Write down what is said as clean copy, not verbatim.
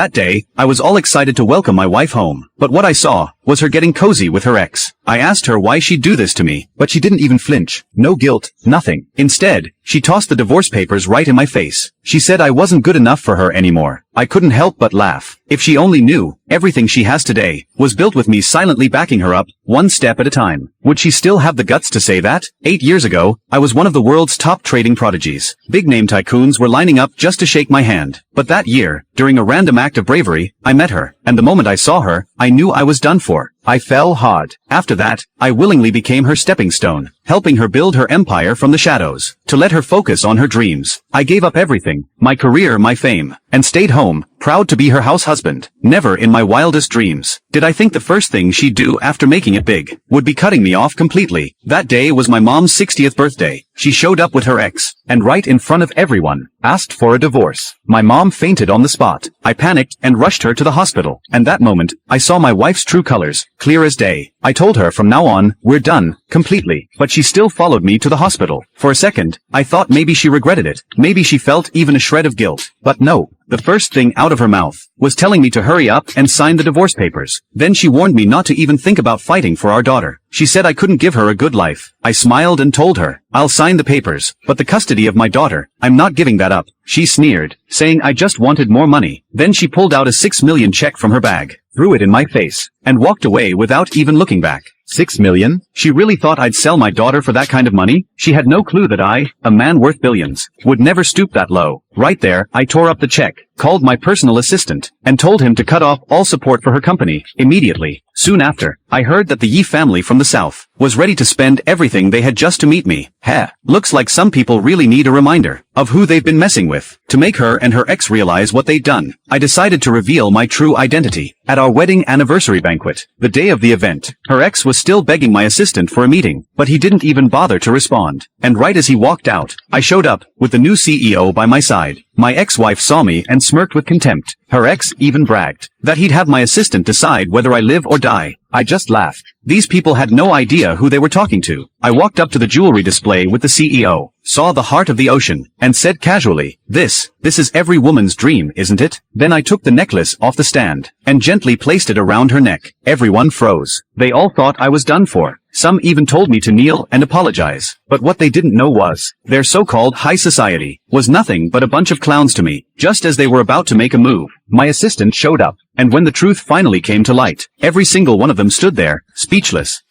That day, I was all excited to welcome my wife home, but what I saw was her getting cozy with her ex. I asked her why she'd do this to me, but she didn't even flinch. No guilt, nothing. Instead, she tossed the divorce papers right in my face. She said I wasn't good enough for her anymore. I couldn't help but laugh. If she only knew, everything she has today was built with me silently backing her up, one step at a time. Would she still have the guts to say that? 8 years ago, I was one of the world's top trading prodigies. Big-name tycoons were lining up just to shake my hand. But that year, during a random act of bravery, I met her, and the moment I saw her, I knew I was done for. I fell hard. After that, I willingly became her stepping stone, helping her build her empire from the shadows, to let her focus on her dreams. I gave up everything, my career, my fame, and stayed home, proud to be her house husband. Never in my wildest dreams did I think the first thing she'd do after making it big would be cutting me off completely. That day was my mom's 60th birthday. She showed up with her ex, and right in front of everyone, asked for a divorce. My mom fainted on the spot. I panicked and rushed her to the hospital, and that moment, I saw my wife's true colors, clear as day. I told her from now on, we're done, completely, but she still followed me to the hospital. For a second, I thought maybe she regretted it. Maybe she felt even a shred of guilt. But no. The first thing out of her mouth was telling me to hurry up and sign the divorce papers. Then she warned me not to even think about fighting for our daughter. She said I couldn't give her a good life. I smiled and told her, I'll sign the papers, but the custody of my daughter, I'm not giving that up. She sneered, saying I just wanted more money. Then she pulled out a 6 million check from her bag, threw it in my face, and walked away without even looking back. 6 million? She really thought I'd sell my daughter for that kind of money? She had no clue that I, a man worth billions, would never stoop that low. Right there, I tore up the check, called my personal assistant, and told him to cut off all support for her company, immediately. Soon after, I heard that the Yi family from the south was ready to spend everything they had just to meet me. Heh, looks like some people really need a reminder of who they've been messing with. To make her and her ex realize what they'd done, I decided to reveal my true identity. At our wedding anniversary banquet, the day of the event, her ex was still begging my assistant for a meeting, but he didn't even bother to respond. And right as he walked out, I showed up, with the new CEO by my side. My ex-wife saw me and smirked with contempt. Her ex even bragged that he'd have my assistant decide whether I live or die. I just laughed. These people had no idea who they were talking to. I walked up to the jewelry display with the CEO, saw the heart of the ocean, and said casually, This is every woman's dream, isn't it? Then I took the necklace off the stand, and gently placed it around her neck. Everyone froze. They all thought I was done for. Some even told me to kneel and apologize. But what they didn't know was, their so-called high society was nothing but a bunch of clowns to me. Just as they were about to make a move, my assistant showed up, and when the truth finally came to light, every single one of them stood there, speechless.